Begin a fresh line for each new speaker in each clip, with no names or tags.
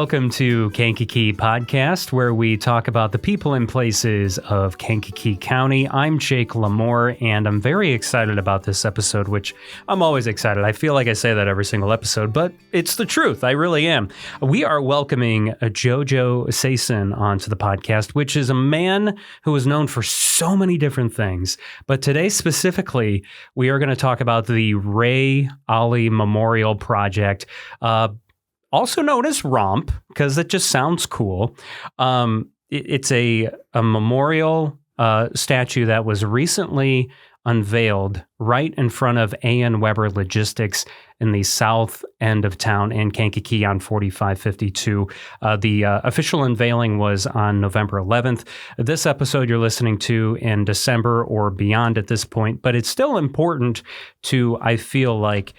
Welcome to Kankakee Podcast, where we talk about the people and places of Kankakee County. I'm Jake LaMore, and I'm very excited about this episode, which I'm always excited. I feel like I say that every single episode, but it's the truth. I really am. We are welcoming Jojo Sayson onto the podcast, which is a man who is known for so many different things. But today specifically, we are going to talk about the Ray Olley Memorial Project, also known as ROMP, because it just sounds cool. It's a memorial statue that was recently unveiled right in front of A.N. Weber Logistics in the south end of town in Kankakee on 4552. The official unveiling was on November 11th. This episode you're listening to in December or beyond at this point, but it's still important to, I feel like,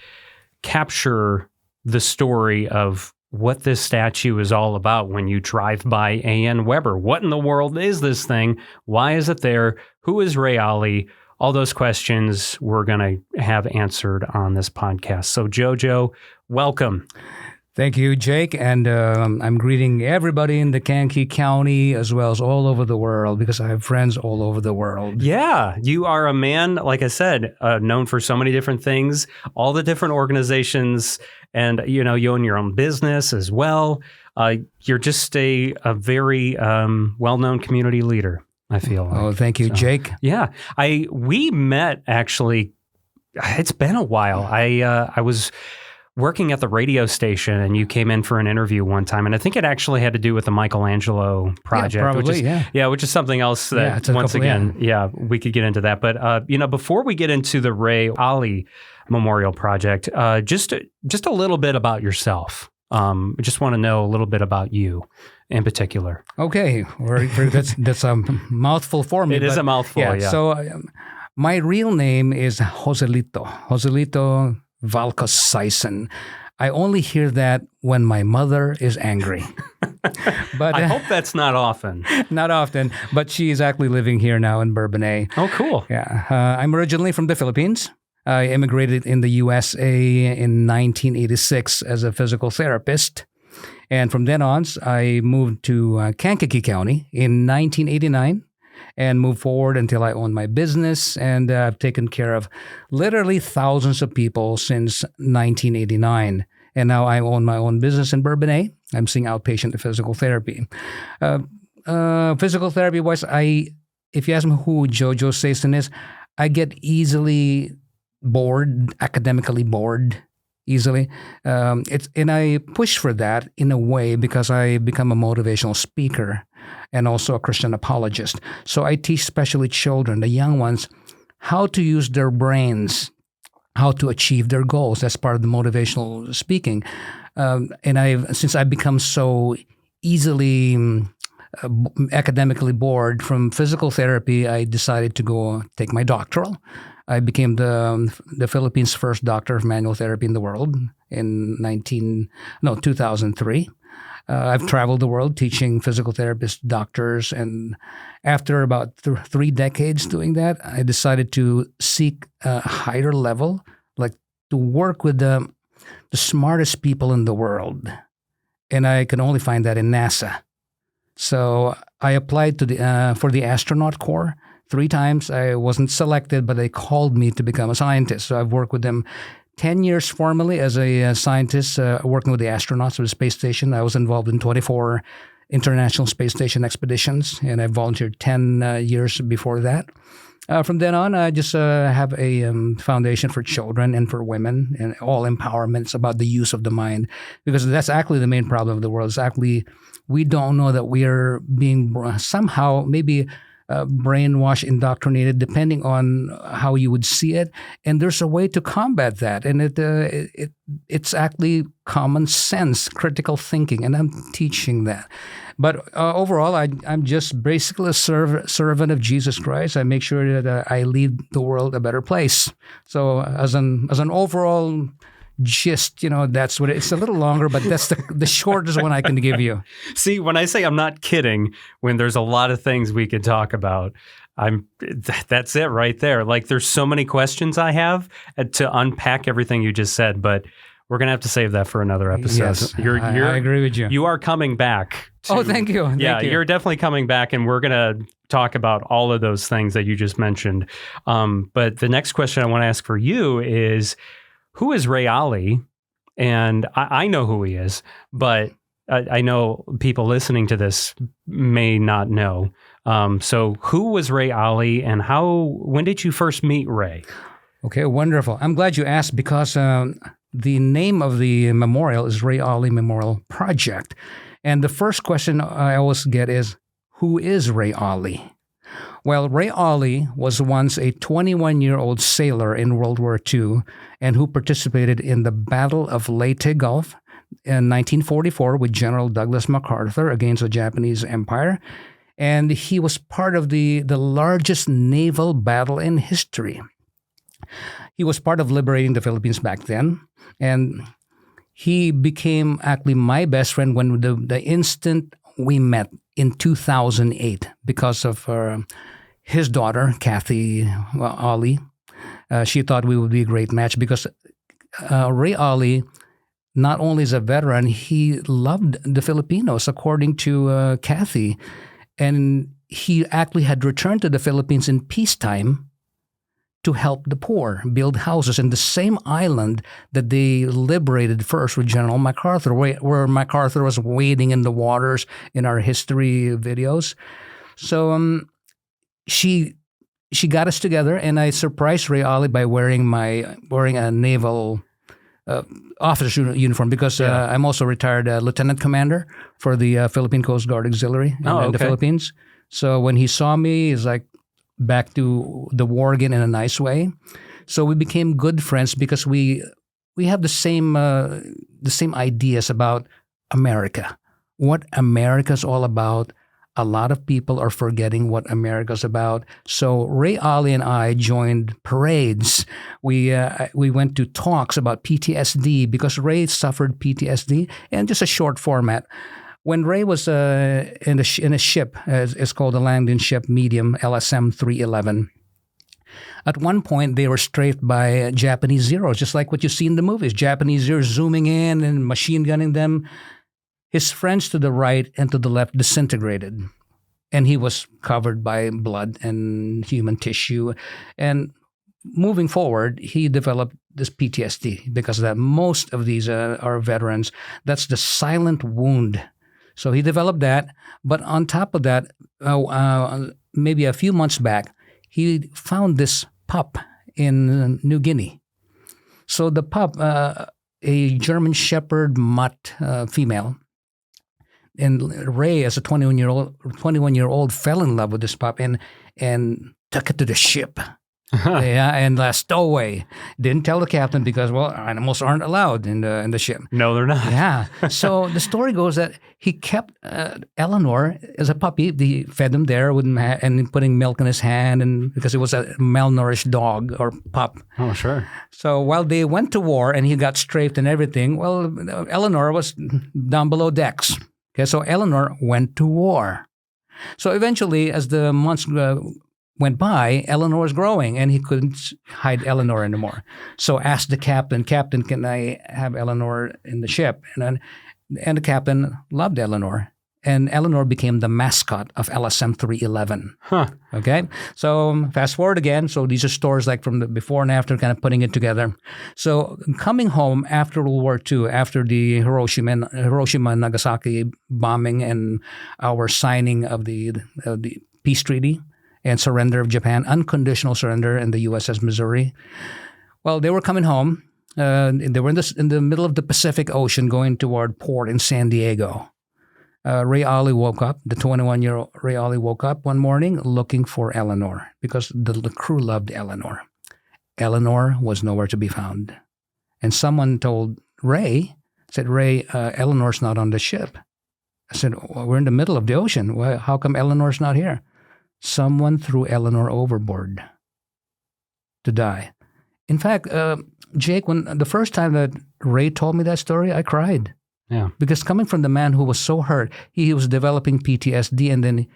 capture the story of what this statue is all about when you drive by A.N. Weber. What in the world is this thing? Why is it there? Who is Ray Olley? All those questions we're going to have answered on this podcast. So Jojo, welcome.
Thank you, Jake. And I'm greeting everybody in the Kankakee County as well as all over the world, because I have friends all over the world.
Yeah, you are a man, like I said, known for so many different things, all the different organizations, and you own your own business as well. You're just a very well-known community leader, I feel like.
Oh, thank you, Jake.
Yeah, we met actually. It's been a while. I was working at the radio station, and you came in for an interview one time, and I think it actually had to do with the Michelangelo project.
Yeah, probably,
which is something else that once again, we could get into that. But before we get into the Ray Olley Memorial Project, just a little bit about yourself. I just want to know a little bit about you in particular.
Okay, that's a mouthful for me.
It is a mouthful. Yeah.
So my real name is Joselito Valcos Sayson. I only hear that when my mother is angry. But
I hope that's not often.
Not often, but she is actually living here now in Bourbonnais.
Oh, cool.
Yeah. I'm originally from the Philippines. I immigrated in the USA in 1986 as a physical therapist. And from then on, I moved to Kankakee County in 1989. And move forward until I own my business. And I've taken care of literally thousands of people since 1989. And now I own my own business in Bourbonnais. I'm seeing outpatient physical therapy. Physical therapy-wise, if you ask me who Jojo Sayson is, I get easily bored, academically bored easily. And I push for that in a way because I become a motivational speaker and also a Christian apologist. So I teach especially children, the young ones, how to use their brains, how to achieve their goals. That's part of the motivational speaking. Since I've become so easily academically bored from physical therapy, I decided to go take my doctoral. I became the Philippines' first doctor of manual therapy in the world in 2003. I've traveled the world teaching physical therapists, doctors, and after about 3 decades doing that, I decided to seek a higher level, like to work with the smartest people in the world. And I can only find that in NASA. So I applied to for the astronaut corps 3 times. I wasn't selected, but they called me to become a scientist. So I've worked with them 10 years formally as a scientist, working with the astronauts of the space station. I was involved in 24 International Space Station expeditions, and I volunteered 10 years before that. From then on, I just have a foundation for children and for women, and all empowerment. It's about the use of the mind, because that's actually the main problem of the world. It's actually, we don't know that we are being somehow maybe brainwashed, indoctrinated, depending on how you would see it. And there's a way to combat that. And it's actually common sense, critical thinking. And I'm teaching that. But overall, I'm just basically a servant of Jesus Christ. I make sure that I leave the world a better place. So as an overall gist, that's what it's a little longer, but that's the shortest one I can give you.
See, when I say I'm not kidding, when there's a lot of things we could talk about, that's it right there. Like, there's so many questions I have to unpack everything you just said, but We're going to have to save that for another episode.
Yes, I agree with you.
You are coming back.
Thank you. Thank you.
You're definitely coming back, and we're going to talk about all of those things that you just mentioned. But the next question I want to ask for you is, who is Ray Olley? And I know who he is, but I know people listening to this may not know. So who was Ray Olley, and when did you first meet Ray?
Okay, wonderful. I'm glad you asked, because the name of the memorial is Ray Olley Memorial Project. And the first question I always get is, who is Ray Olley? Well, Ray Olley was once a 21-year-old sailor in World War II and who participated in the Battle of Leyte Gulf in 1944 with General Douglas MacArthur against the Japanese Empire. And he was part of the largest naval battle in history. He was part of liberating the Philippines back then. And he became actually my best friend when the instant we met in 2008 because of his daughter, Kathy Olley. She thought we would be a great match because Ray Olley, not only is a veteran, he loved the Filipinos, according to Kathy. And he actually had returned to the Philippines in peacetime to help the poor, build houses in the same island that they liberated first with General MacArthur, where MacArthur was wading in the waters in our history videos. So she got us together, and I surprised Ray Olley by wearing a naval officer uniform because I'm also a retired lieutenant commander for the Philippine Coast Guard Auxiliary in the Philippines. So when he saw me, he's like, back to the war again in a nice way. So we became good friends because we have the same ideas about America, what America's all about. A lot of people are forgetting what America's about. So Ray Olley and I joined parades. We went to talks about PTSD because Ray suffered PTSD, and just a short format. When Ray was in a ship, it's called a landing ship medium, LSM 311, at one point they were strafed by Japanese Zeros, just like what you see in the movies. Japanese Zeros zooming in and machine gunning them. His friends to the right and to the left disintegrated, and he was covered by blood and human tissue. And moving forward, he developed this PTSD because that most of these are veterans. That's the silent wound. So he developed that, but on top of that, maybe a few months back, he found this pup in New Guinea. So the pup, a German Shepherd mutt female, and Ray, as a 21-year-old, fell in love with this pup and took it to the ship. And stowaway. Didn't tell the captain because, well, animals aren't allowed in the ship.
No, they're not.
Yeah. So the story goes that he kept Eleanor as a puppy. He fed him there and putting milk in his hand, and because it was a malnourished dog or pup.
Oh, sure.
So while they went to war and he got strafed and everything, well, Eleanor was down below decks. Okay, so Eleanor went to war. So eventually, as the months went by, Eleanor was growing, and he couldn't hide Eleanor anymore. So asked the captain, can I have Eleanor in the ship? And the captain loved Eleanor, and Eleanor became the mascot of LSM 311.
Huh.
Okay? So fast forward again. So these are stories like from the before and after, kind of putting it together. So coming home after World War II, after the Hiroshima and Nagasaki bombing and our signing of the peace treaty, and surrender of Japan, unconditional surrender in the USS Missouri. Well, they were coming home. They were in the middle of the Pacific Ocean going toward port in San Diego. Ray Olley woke up, the 21-year-old Ray Olley woke up one morning looking for Eleanor because the crew loved Eleanor. Eleanor was nowhere to be found. And someone told Ray, Eleanor's not on the ship. I said, well, we're in the middle of the ocean. Well, how come Eleanor's not here? Someone threw Eleanor overboard to die. In fact, Jake, when the first time that Ray told me that story, I cried.
Yeah.
Because coming from the man who was so hurt, he was developing PTSD,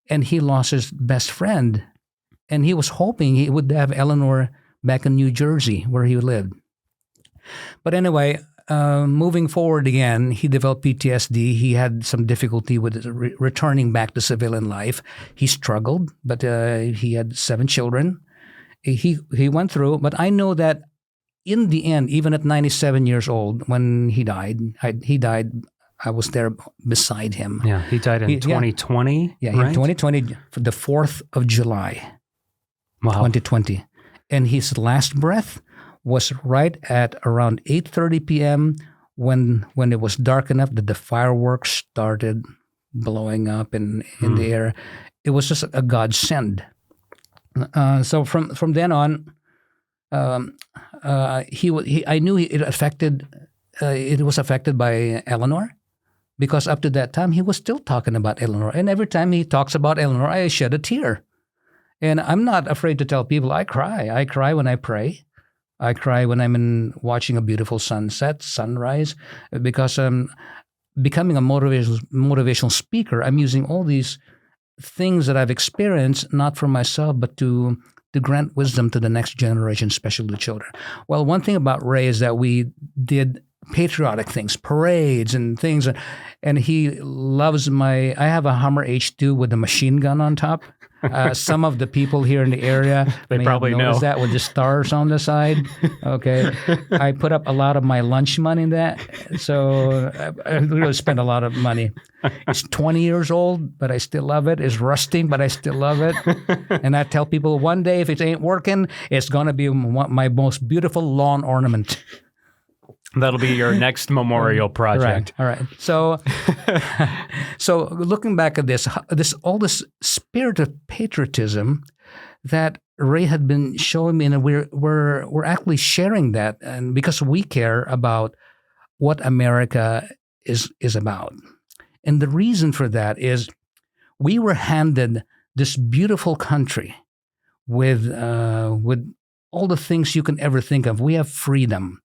and he lost his best friend. And he was hoping he would have Eleanor back in New Jersey where he lived. But anyway, moving forward again, he developed PTSD. He had some difficulty with returning back to civilian life. He struggled, but he had 7 children. He went through, but I know that in the end, even at 97 years old, when he died, I was there beside him.
Yeah, he died in 2020.
Yeah,
right?
in 2020, for the 4th of July,
Wow.
2020. And his last breath was right at around 8:30 p.m. when it was dark enough that the fireworks started blowing up in the air. It was just a godsend. So from then on, I knew it was affected by Eleanor, because up to that time he was still talking about Eleanor, and every time he talks about Eleanor, I shed a tear. And I'm not afraid to tell people I cry. I cry when I pray. I cry when I'm watching a beautiful sunset, sunrise, because becoming a motivational speaker, I'm using all these things that I've experienced, not for myself, but to grant wisdom to the next generation, especially the children. Well, one thing about Ray is that we did patriotic things, parades and things, and he loves I have a Hummer H2 with a machine gun on top. Some of the people here in the area
they probably know
that with the stars on the side. Okay, I put up a lot of my lunch money in that, so I really spent a lot of money. It's 20 years old, but I still love it. It's rusting, but I still love it. And I tell people, one day if it ain't working, it's gonna be my most beautiful lawn ornament.
That'll be your next memorial project.
All right. So looking back at this spirit of patriotism that Ray had been showing me, and we're actually sharing that, and because we care about what America is about. And the reason for that is we were handed this beautiful country with all the things you can ever think of. We have freedom.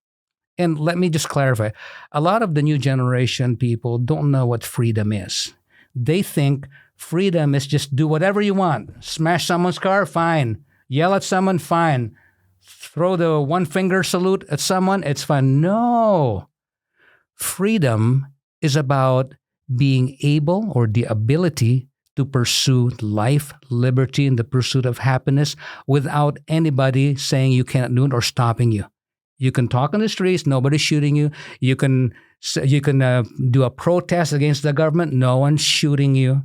And let me just clarify, a lot of the new generation people don't know what freedom is. They think freedom is just do whatever you want. Smash someone's car, fine. Yell at someone, fine. Throw the one finger salute at someone, it's fine. No. Freedom is about being able, or the ability, to pursue life, liberty, and the pursuit of happiness without anybody saying you can't do it or stopping you. You can talk on the streets, nobody's shooting you. You can do a protest against the government, no one's shooting you.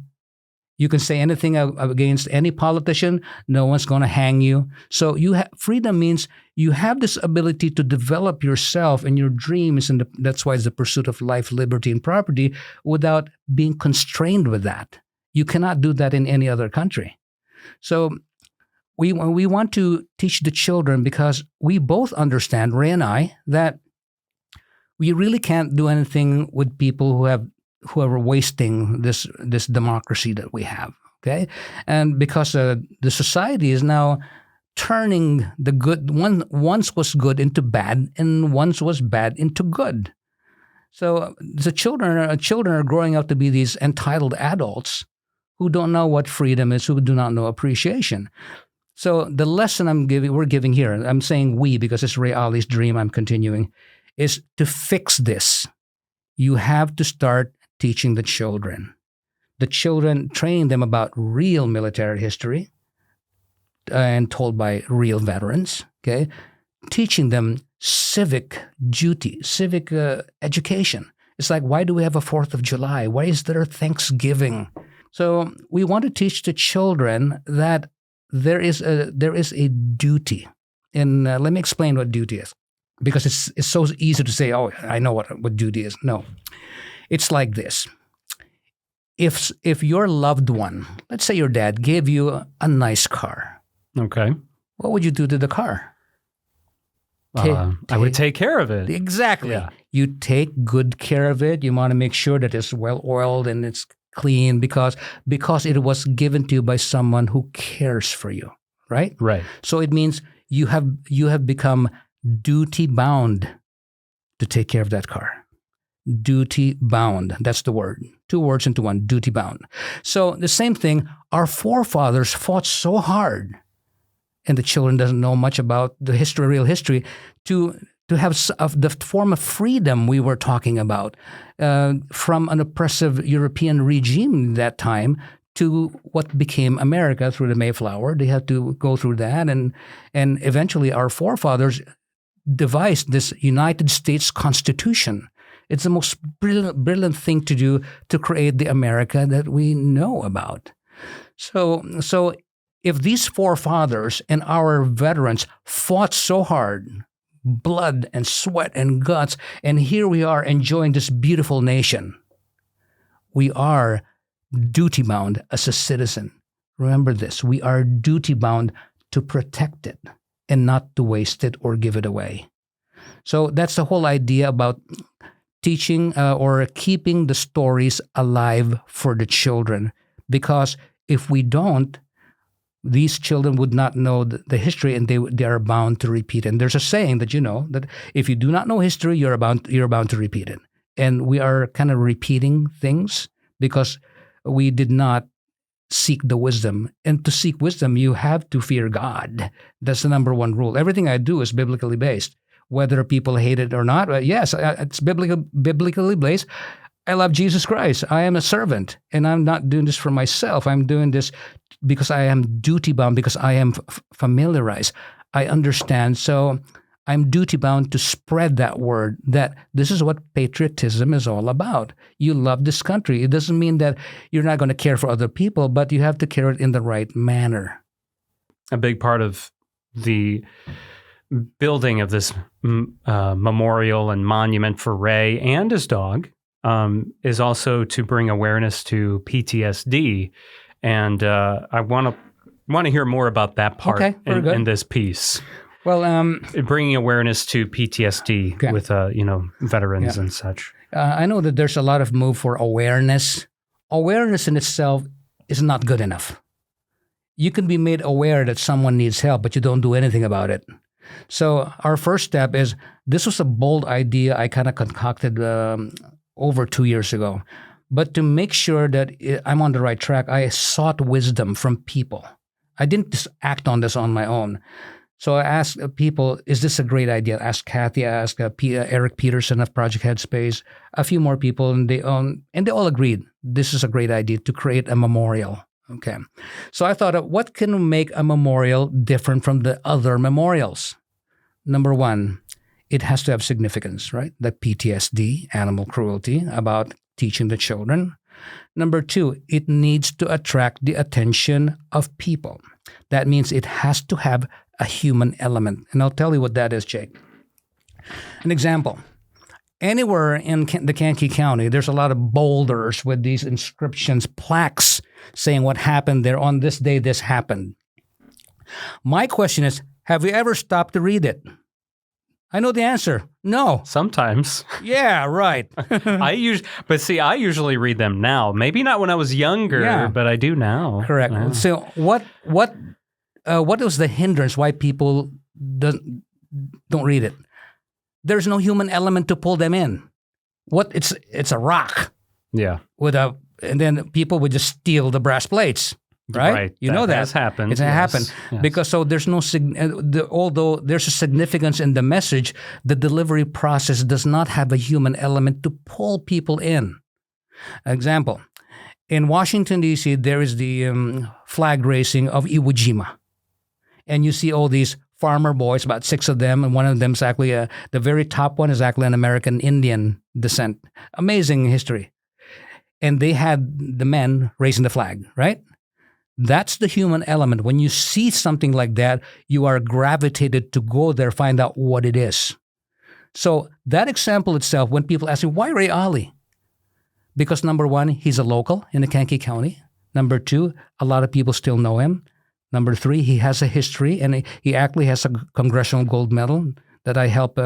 You can say anything against any politician, no one's going to hang you. So freedom means you have this ability to develop yourself and your dreams, and that's why it's the pursuit of life, liberty, and property, without being constrained with that. You cannot do that in any other country. So we want to teach the children, because we both understand, Ray and I, that we really can't do anything with people who are wasting this democracy that we have. Okay, and because the society is now turning the good once was good into bad, and once was bad into good. So the children are growing up to be these entitled adults who don't know what freedom is, who do not know appreciation. So the lesson we're giving here, I'm saying we because it's Ray Olley's dream, I'm continuing, is to fix this. You have to start teaching the children. Training them about real military history and told by real veterans, okay? Teaching them civic duty, civic education. It's like, why do we have a 4th of July? Why is there Thanksgiving? So we want to teach the children that there is a duty. And let me explain what duty is, because it's so easy to say, oh, I know what duty is. No, it's like this. If your loved one, let's say your dad, gave you a nice car,
okay,
what would you do to the car?
I would take care of it.
Exactly.
Yeah.
You take good care of it. You want to make sure that it's well oiled and it's clean, because it was given to you by someone who cares for you, right?
Right.
So it means you have become duty bound to take care of that car. Duty bound. That's the word. 2 words into one. Duty bound. So the same thing. Our forefathers fought so hard, and the children doesn't know much about the history, real history, to to have of the form of freedom we were talking about from an oppressive European regime at that time to what became America through the Mayflower. They had to go through that, and eventually our forefathers devised this United States Constitution. It's the most brilliant thing to do to create the America that we know about. So if these forefathers and our veterans fought so hard, blood and sweat and guts, and here we are enjoying this beautiful nation, we are duty-bound as a citizen. Remember this, we are duty-bound to protect it and not to waste it or give it away. So that's the whole idea about teaching or keeping the stories alive for the children. Because if we don't, these children would not know the history, and they are bound to repeat it. And there's a saying that that if you do not know history, you're bound to repeat it. And we are kind of repeating things because we did not seek the wisdom. And to seek wisdom, you have to fear God. That's the number one rule. Everything I do is biblically based. Whether people hate it or not, yes, it's biblically based. I love Jesus Christ. I am a servant, and I'm not doing this for myself. I'm doing this because I am duty-bound, because I am familiarized. I understand. So I'm duty-bound to spread that word, that this is what patriotism is all about. You love this country. It doesn't mean that you're not going to care for other people, but you have to care it in the right manner.
A big part of the building of this memorial and monument for Ray and his dog is also to bring awareness to PTSD, and I want to hear more about that part in this piece.
Well,
bringing awareness to PTSD with veterans and such.
I know that there's a lot of move for awareness. Awareness in itself is not good enough. You can be made aware that someone needs help, but you don't do anything about it. So our first step is, this was a bold idea I kind of concocted over 2 years ago. But to make sure that I'm on the right track, I sought wisdom from people. I didn't just act on this on my own. So I asked people, is this a great idea? I asked Kathy, I asked Eric Peterson of Project Headspace, a few more people, and they all agreed this is a great idea to create a memorial. Okay. So I thought, what can make a memorial different from the other memorials? Number one, it has to have significance, right? The PTSD, animal cruelty, about teaching the children. Number two, it needs to attract the attention of people. That means it has to have a human element. And I'll tell you what that is, Jake. An example. Anywhere in the Kankakee County, there's a lot of boulders with these inscriptions, plaques saying what happened there. On this day, this happened. My question is, have you ever stopped to read it? I know the answer. No.
Sometimes.
Yeah, right.
I usually read them now. Maybe not when I was younger, but I do now.
Correct.
Yeah.
So what was the hindrance why people don't read it? There's no human element to pull them in. It's a rock.
Yeah.
And then people would just steal the brass plates. Right? You know that
has happened.
It's happened because there's no although there's a significance in the message, the delivery process does not have a human element to pull people in. Example: in Washington D.C., there is the flag raising of Iwo Jima, and you see all these farmer boys, about 6 of them, and one of them is actually the very top one is actually an American Indian descent. Amazing history, and they had the men raising the flag, right? That's the human element. When you see something like that, you are gravitated to go there, find out what it is. So that example itself, when people ask me, why Ray Olley? Because number one, he's a local in the Kankakee County. Number two, a lot of people still know him. Number three, he has a history, and he actually has a congressional gold medal that I helped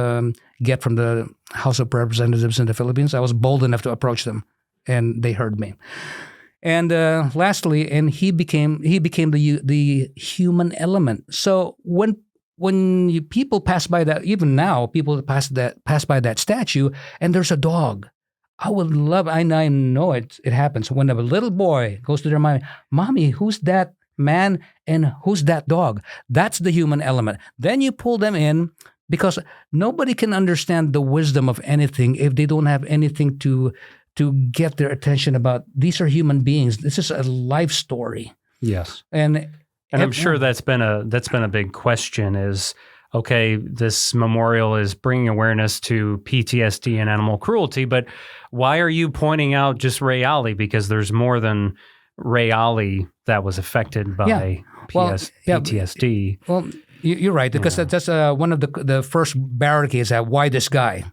get from the House of Representatives in the Philippines. I was bold enough to approach them, and they heard me. And lastly, and he became the human element. So when people pass by that, even now, people pass by that statue, and there's a dog. I know it happens. When a little boy goes to their mind, Mommy, who's that man and who's that dog? That's the human element. Then you pull them in because nobody can understand the wisdom of anything if they don't have anything to get their attention about. These are human beings. This is a life story.
Yes.
And
I'm sure that's been a big question is, okay, this memorial is bringing awareness to PTSD and animal cruelty, but why are you pointing out just Ray Olley? Because there's more than Ray Olley that was affected by PTSD.
Well, you're right, because that's one of the first barricades at why this guy.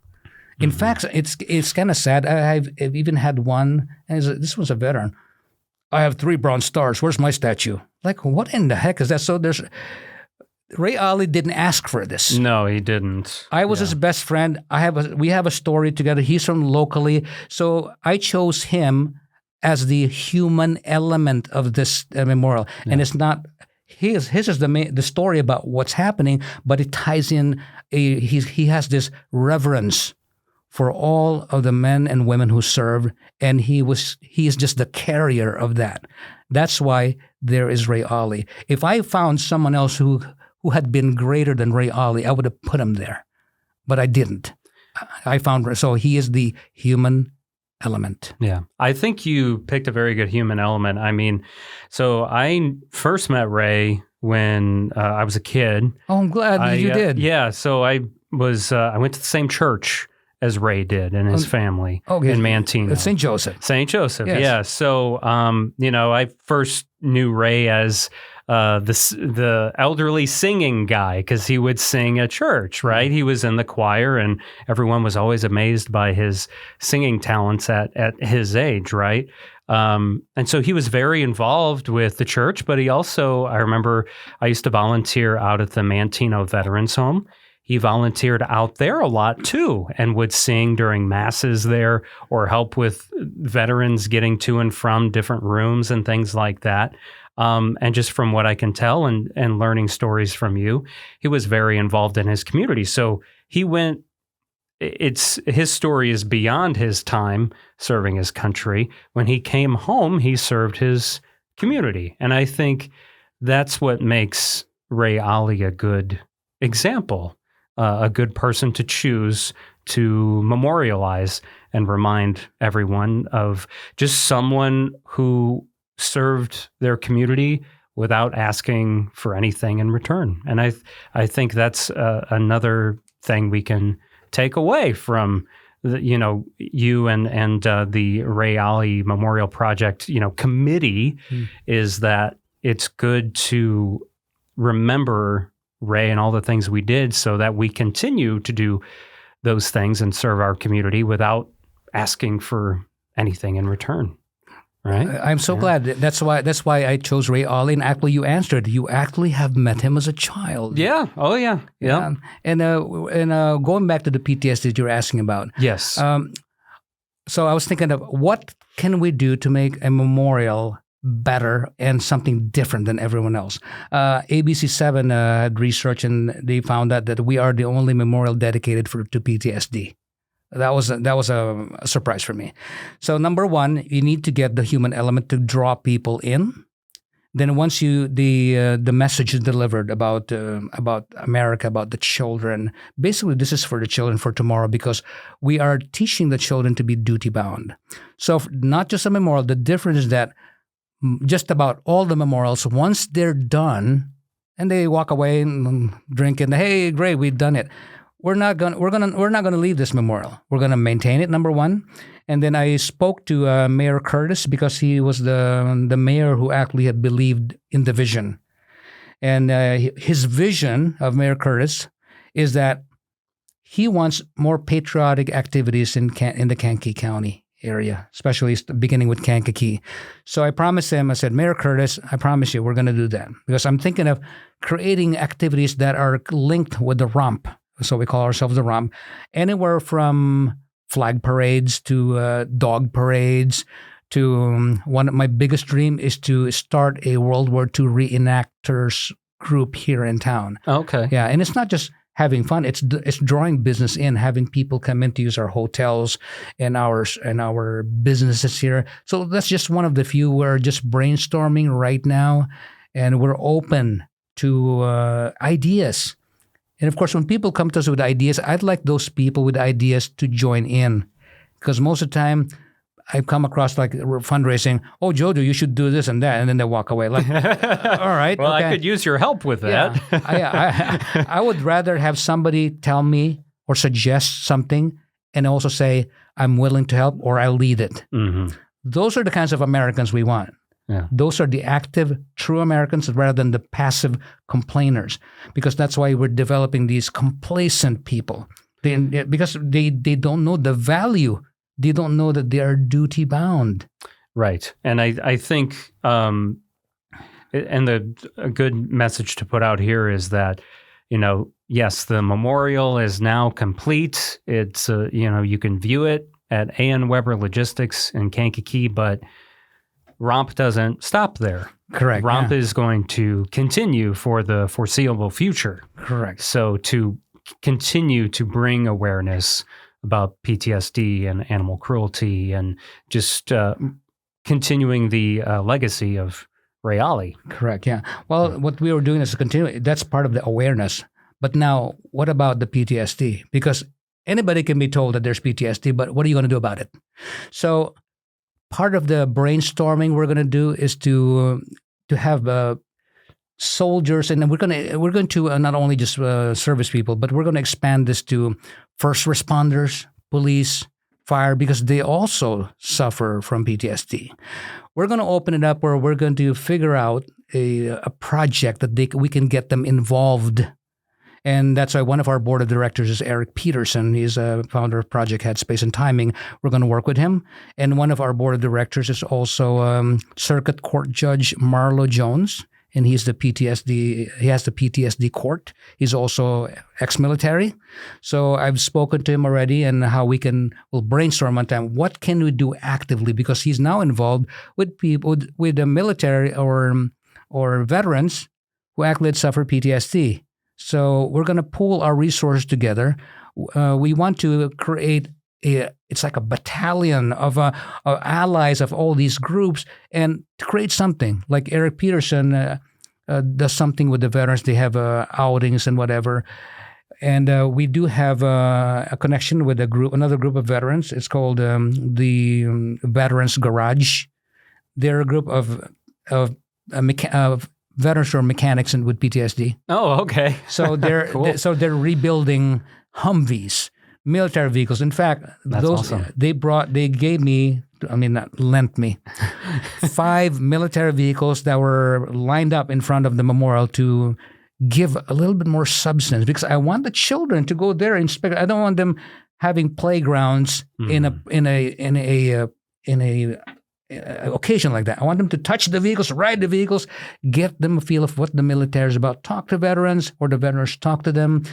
In fact, it's kind of sad. I've even had one, and this was a veteran. I have 3 Bronze Stars. Where's my statue? Like, what in the heck is that? So Ray Olley didn't ask for this.
No, he didn't.
I was his best friend. We have a story together. He's from locally, so I chose him as the human element of this memorial, and it's not. His is the story about what's happening, but it ties in. He has this reverence for all of the men and women who served, and he is just the carrier of that. That's why there is Ray Olley. If I found someone else who had been greater than Ray Olley, I would have put him there, but I didn't. So he is the human element.
Yeah. I think you picked a very good human element. I mean, so I first met Ray when I was a kid.
Oh, I'm glad you did.
Yeah. So I went to the same church as Ray did and his family in Manteno.
St. Joseph.
St. Joseph,
yes.
Yeah. So, I first knew Ray as the elderly singing guy because he would sing at church, right? He was in the choir, and everyone was always amazed by his singing talents at his age, right? And so he was very involved with the church, but he also, I remember I used to volunteer out at the Manteno Veterans Home. He volunteered out there a lot too and would sing during masses there or help with veterans getting to and from different rooms and things like that. And just from what I can tell and learning stories from you, he was very involved in his community. So his story is beyond his time serving his country. When he came home, he served his community. And I think that's what makes Ray Olley a good example. A good person to choose to memorialize and remind everyone of just someone who served their community without asking for anything in return. And I think that's another thing we can take away from you and the Ray Olley Memorial Project committee is that it's good to remember Ray and all the things we did so that we continue to do those things and serve our community without asking for anything in return. Right?
I'm so glad. That's why I chose Ray Olley. And actually, you answered. You actually have met him as a child.
Yeah. Oh, yeah. Yeah.
And going back to the PTSD that you're asking about.
Yes.
So I was thinking of what can we do to make a memorial better and something different than everyone else. ABC7 had research, and they found out that we are the only memorial dedicated to PTSD. That was a surprise for me. So number one, you need to get the human element to draw people in. Then once the message is delivered about America, about the children, basically this is for the children for tomorrow because we are teaching the children to be duty bound. So not just a memorial. The difference is that just about all the memorials, once they're done and they walk away and drink and hey, great, we've done it. We're not gonna leave this memorial. We're gonna maintain it, number one. And then I spoke to Mayor Curtis because he was the mayor who actually had believed in the vision. And his vision of Mayor Curtis is that he wants more patriotic activities in the Kankakee County area, especially beginning with Kankakee. So I promised him, I said, Mayor Curtis, I promise you we're going to do that because I'm thinking of creating activities that are linked with the romp. So we call ourselves the romp. Anywhere from flag parades to dog parades to one of my biggest dream is to start a World War II reenactors group here in town.
Okay.
Yeah, and it's not just having fun. It's drawing business in, having people come in to use our hotels and our businesses here. So that's just one of the few. We're just brainstorming right now, and we're open to ideas. And of course, when people come to us with ideas, I'd like those people with ideas to join in. Because most of the time, I've come across like fundraising, oh, Jojo, you should do this and that. And then they walk away. Like, all right.
Well,
okay.
I could use your help with that.
Yeah. I would rather have somebody tell me or suggest something and also say, I'm willing to help or I'll lead it.
Mm-hmm.
Those are the kinds of Americans we want.
Yeah.
Those are the active, true Americans rather than the passive complainers, because that's why we're developing these complacent people. Because they don't know the value. They don't know that they are duty bound.
Right. And I think, and a good message to put out here is that, yes, the memorial is now complete. It's, you can view it at A.N. Weber Logistics in Kankakee, but ROMP doesn't stop there.
Correct.
ROMP is going to continue for the foreseeable future.
Correct.
So to continue to bring awareness about PTSD and animal cruelty and just continuing the legacy of Ray Olley.
Correct, yeah. Well, what we were doing is continuing. That's part of the awareness. But now, what about the PTSD? Because anybody can be told that there's PTSD, but what are you going to do about it? So part of the brainstorming we're going to do is to have soldiers, and we're going to not only just service people, but we're going to expand this to first responders, police, fire, because they also suffer from PTSD. We're going to open it up where we're going to figure out a project that we can get them involved. And that's why one of our board of directors is Eric Peterson. He's a founder of Project Headspace and Timing. We're going to work with him. And one of our board of directors is also Circuit Court Judge Marlo Jones. And he's the PTSD. He has the PTSD court. He's also ex-military. So I've spoken to him already, and how we'll brainstorm on time. What can we do actively? Because he's now involved with people with the military or veterans who actually suffer PTSD. So we're going to pool our resources together. We want to create it's like a battalion of allies of all these groups, and to create something like Eric Peterson does something with the veterans. They have outings and whatever. And we do have a connection with another group of veterans. It's called the Veterans Garage. They're a group of veterans who are mechanics and with PTSD.
Oh, okay.
So they're
cool.
they're rebuilding Humvees, military vehicles. In fact,
That's awesome.
they lent me 5 military vehicles that were lined up in front of the memorial to give a little bit more substance, because I want the children to go there and inspect. I don't want them having playgrounds in a occasion like that. I want them to touch the vehicles, ride the vehicles, get them a feel of what the military is about. Talk to veterans, or the veterans talk to them.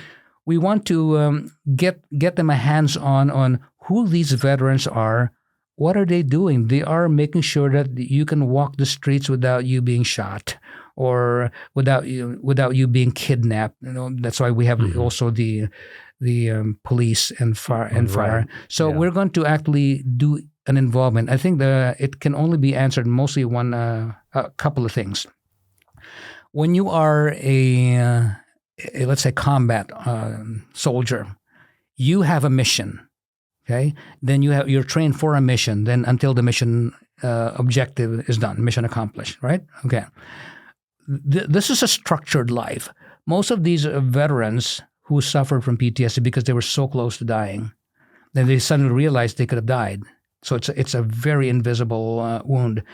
We want to get them a hands-on on who these veterans are. What are they doing? They are making sure that you can walk the streets without you being shot, or without you being kidnapped. That's why we have also the police and fire.
Right.
So we're going to actually do an involvement. I think it can only be answered mostly a couple of things. When you are a let's say combat soldier, you have a mission. Okay, then you're trained for a mission. Then until the mission objective is done, mission accomplished. Right? Okay. This is a structured life. Most of these veterans who suffered from PTSD because they were so close to dying, then they suddenly realized they could have died. So it's a very invisible wound.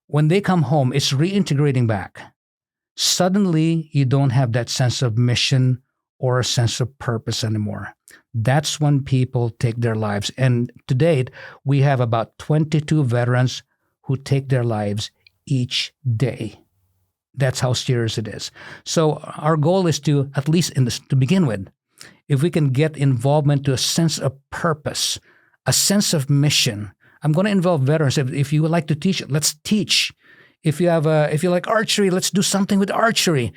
When they come home, it's reintegrating back. Suddenly, you don't have that sense of mission or a sense of purpose anymore. That's when people take their lives. And to date, we have about 22 veterans who take their lives each day. That's how serious it is. So our goal is to, at least to begin with, if we can get involvement to a sense of purpose, a sense of mission. I'm going to involve veterans. If you would like to teach, let's teach. If you like archery, let's do something with archery.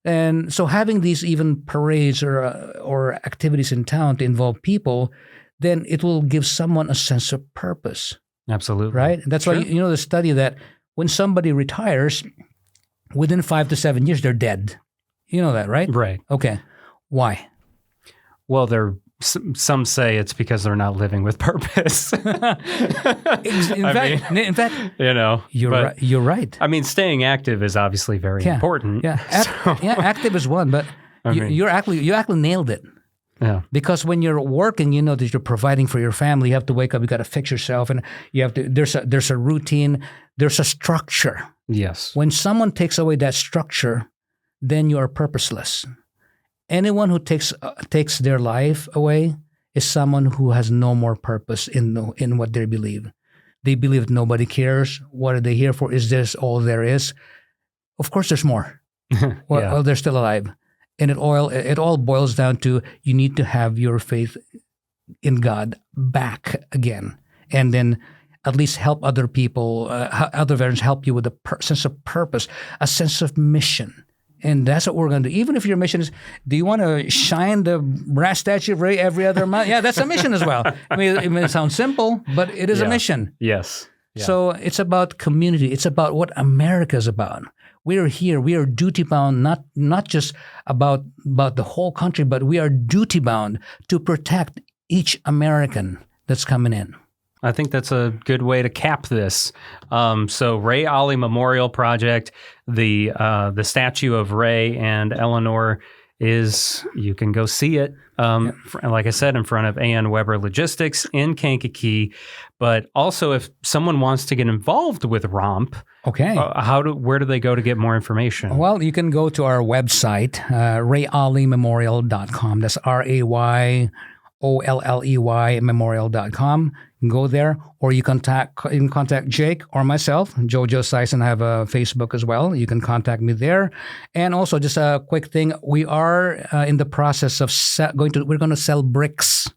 And so having these even parades or activities in town to involve people, then it will give someone a sense of purpose.
Absolutely.
Right? And that's why, the study that when somebody retires, within 5 to 7 years, they're dead. You know that, right?
Right.
Okay. Why?
Well, some say it's because they're not living with purpose.
In fact, you're right.
I mean, staying active is obviously very important.
Yeah, active is one, but you actually nailed it.
Yeah.
Because when you're working, you know that you're providing for your family. You have to wake up. You got to fix yourself, and you have to. There's a routine. There's a structure.
Yes.
When someone takes away that structure, then you are purposeless. Anyone who takes their life away is someone who has no more purpose in what they believe. They believe nobody cares. What are they here for? Is this all there is? Of course, there's more. Well, they're still alive. And it all boils down to you need to have your faith in God back again, and then at least help other people, other veterans help you with a sense of purpose, a sense of mission. And that's what we're going to do. Even if your mission is, do you want to shine the brass statue of Ray every other month? Yeah, that's a mission as well. I mean, it may sound simple, but it is a mission.
Yes. Yeah.
So it's about community. It's about what America is about. We are here. We are duty bound, not just about the whole country, but we are duty bound to protect each American that's coming in.
I think that's a good way to cap this. So Ray Olley Memorial Project, the statue of Ray and Eleanor you can go see it. Like I said, in front of A.N. Weber Logistics in Kankakee. But also, if someone wants to get involved with ROMP, where do they go to get more information?
Well, you can go to our website, rayolley.memorial.com. That's RAYOLLEY memorial.com. You can go there, or you can contact Jake or myself. Jojo Sayson. I have a Facebook as well. You can contact me there. And also, just a quick thing, we are in the process of we're going to sell bricks.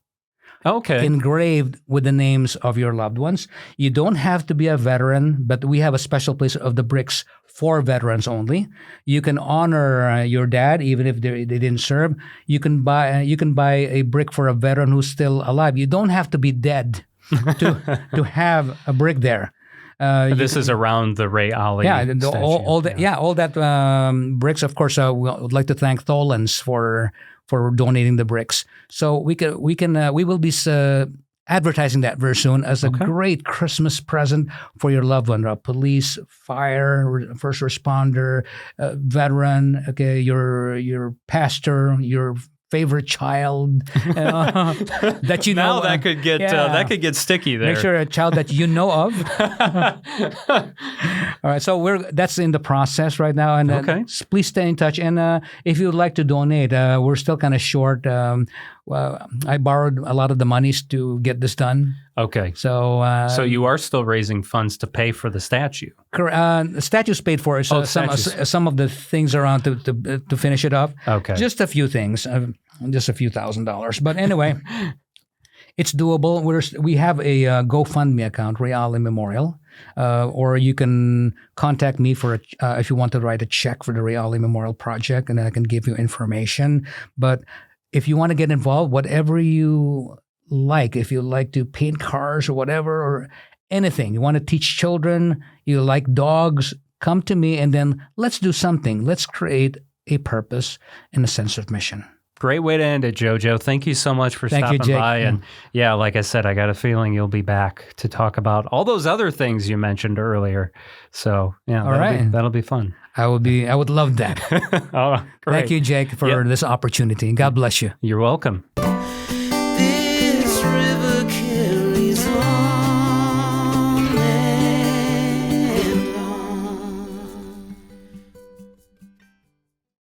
Okay.
Engraved with the names of your loved ones. You don't have to be a veteran, but we have a special place of the bricks for veterans only. You can honor your dad even if they didn't serve. You can buy a brick for a veteran who's still alive. You don't have to be dead to have a brick there.
This is around the Ray Olley statue.
All that bricks. Of course, we would like to thank Tholans for donating the bricks. So we will be advertising that very soon as a great Christmas present for your loved one, police, fire, first responder, veteran, your pastor, your favorite child that you know.
Now that could get sticky there.
Make sure a child that you know of. All right, so that's in the process right now, and please stay in touch. And if you would like to donate, we're still kind of short. I borrowed a lot of the monies to get this done.
Okay.
So
you are still raising funds to pay for the statue.
The statue's paid for. So some of the things around to finish it up.
Okay.
Just a few things, just a few $1,000s. But anyway, it's doable. We have a GoFundMe account, Ray Olley Memorial, or you can contact me for if you want to write a check for the Ray Olley Memorial Project, and I can give you information. But if you want to get involved, whatever you like, if you like to paint cars or whatever, or anything, you want to teach children, you like dogs, come to me, and then let's do something. Let's create a purpose and a sense of mission.
Great way to end it, Jojo. Thank you so much for stopping by. And like I said, I got a feeling you'll be back to talk about all those other things you mentioned earlier. So that'll be fun.
I would love that.
Oh, great.
Thank you, Jake, for this opportunity. God bless you.
You're welcome.